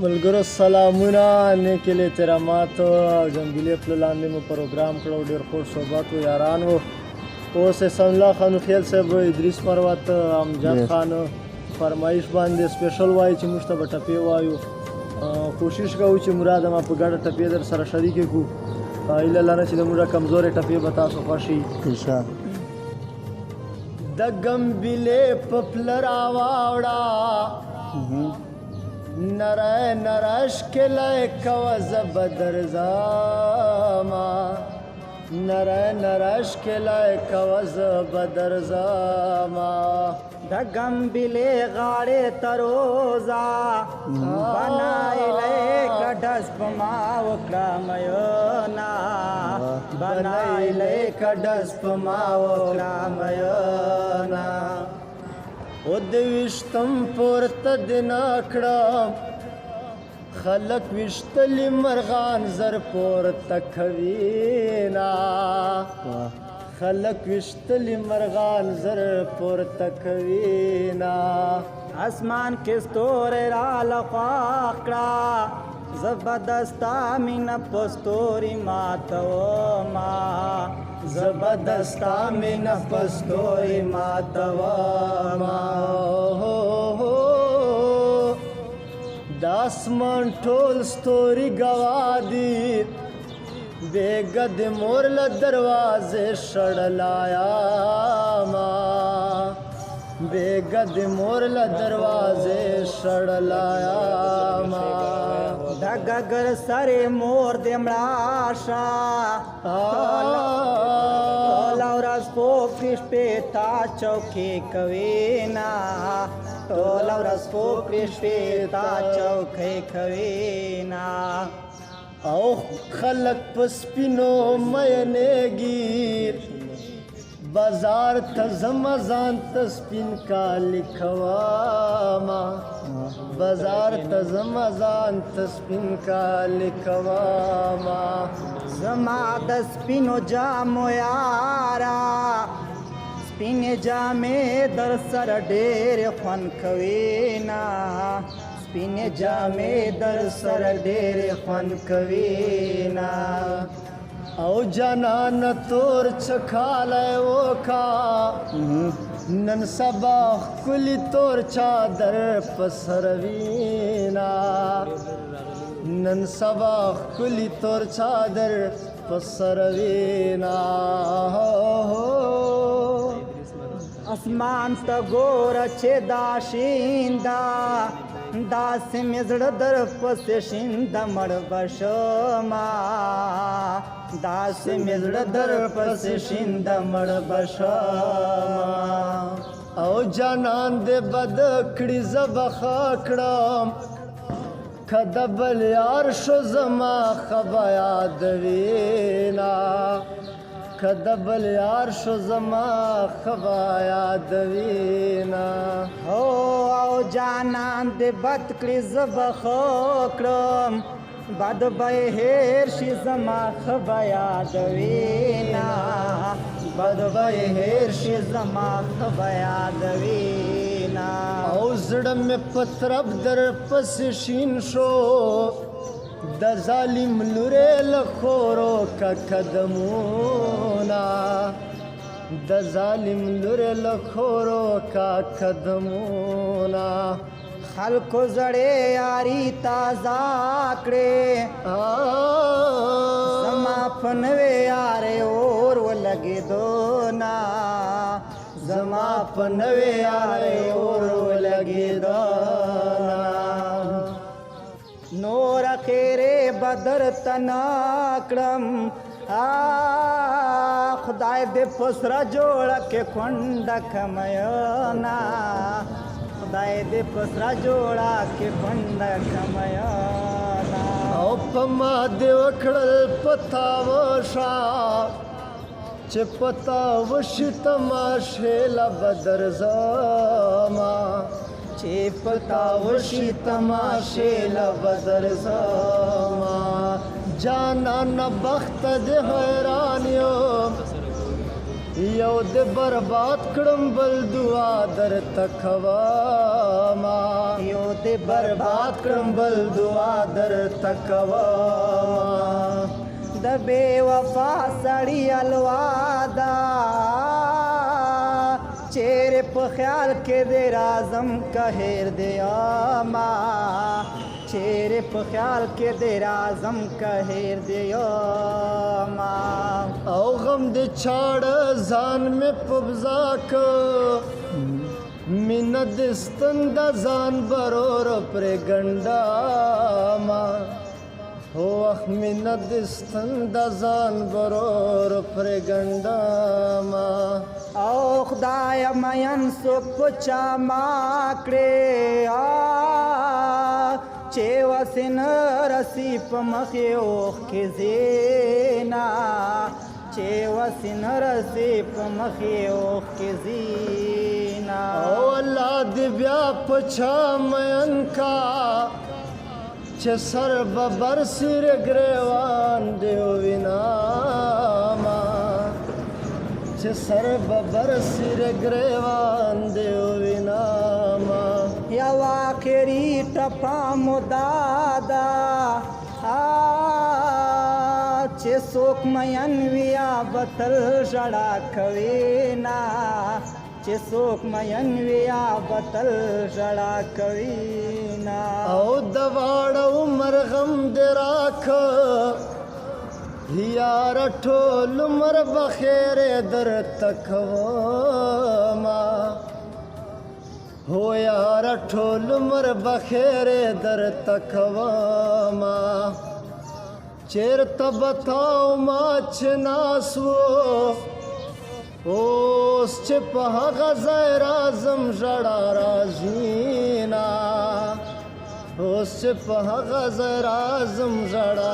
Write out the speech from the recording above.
ملګرو سلامونه نیکې احترامات او جنګیلي خپل لاندې مو پروګرام کړو ډېر خوش صحبت و یارانو اوس حسن الله خان خیل صاحب ادریس مروت امجد خان فرمایش باندې سپیشل وایي چې موږ ته به ټپې وایو کوشش کوو چې مراد ما په ګډه ټپې در سره شریکې کړو هیله لرم چې د موږ کمزورې ټپې به تاسو خوښ شي انشاءالله د ګمبلې په پله راواوړه نره نرش کلی کوه زه به درځمه نره نرش کلی کوه زه به درځمه د ګمبلې غاړې تروزه بنایلی کډس په ما وکړه میونه بنایلی کډس په ما وکړه میونه او د ویشتم پورته دې نه کړم خلک ویشتلي مرغان زر پورته کوینه خلک ویشتلي مرغان زر پورته کوینه اسمان کې ستوري راله خواښ کړه زبردسته مینه په ستوري ماتومه زبردسته مینه په ستوري ماتومه د اسمان ټول ستوري ګواه دي بیګه د مور له دروازې شړلایمه بیګه د مور له دروازې شړلایمه د ګګر سرې مور دې مړه شه ټوله ورځ پوکړې شپې تا چوکۍ کوینه ټوله ورځ پوکړې شپې تا چوکۍ کوینه او خلق په سپینو مینېږي بازار ته ځمه ځان ته سپین کالي کومه بازار ته ځمه ځان ته سپین کالي کومه زما د سپینو جامو یاره سپینې جامې در سره ډېرې خوند کوینه سپینې جامې در سره ډېرې خوند کوینه او جانان تور چکالی وکا نن سبا ښکلي تور چادر په سر وینا نن سبا ښکلي تور چادر په سر وینا اسمان ته ګوره چې دا شینده داسې مې زړه در پسې شینده مړ به شمه داسې مې زړه در پسې شینده مړ به شمه او جانان دې بد کړي زه به ښه کړم که د بل یار شو زما ښه به یادوینه که د بل یار شو زما ښه به یادوینه او جانان دې بد کړي زه به ښه کړم بد به یې هېر شي زما ښه به یادوینه بد به یې هېر شي زما ښه به یادوینه او زړه مې په طرف در پسې شین شو د ظالم لورې له خورو که قدمونه د ظالم لورې له خورو که قدمونه خلکو زړې یاري تازه کړې زما په نوې یارې اور ولګېدو نه زما په نوې یارې اور ولګېدو نه نور خیرې بدر تنا کړم خدای دې پسره جوړه کې کونډه کمیونه خدای دې پسره جوړه کې کونډه کمیونه او په ما دې وکړل پتا وشا چې پتا وشي تماشې له بدر زما چې پتا وشي تماشې له بدر زما جانان بخت دې حیران یم یو دې برباد کړم بل دعا درته کوم ما یو دې برباد کړم بل دعا در تکوما د بے وفا سړی الوادا چیرې په خیال کې دې رازم کهیر دې ما چیرې په خیال کې دې رازم کهیر دې ما او غم دې چاړ ځان مې پبزا که مینه دې ستن د ځان برور پرې ګنډا ما هو اخ مینه دې ستن د ځان برور پرې ګنډا ما او خدای مین څوک په چا ما کړې چې وسن رسی په مخې اوښکې زینا چې وسن رسی په مخې اوښکې زینا او الله دې بیا په چا مین کا چې سر ببر سر ګریوان دې وینا ما چې سر ببر سر ګریوان دې وینا ما یو آخري ټپه مو دادا چې څوک مین ویا بتل ژړا کوي نا چې څوک مین ویا بتل ژړا کوي نا او د واړه عمر غم دې راکه یار ټول عمر بخیر در تکوما هو یار ټول عمر بخیر در تکوما چیرته بتاو ما چې ناسو اوس چې په هغه ځای رازم ژړا راځي نا اوس چې په هغه ځای رازم ژړا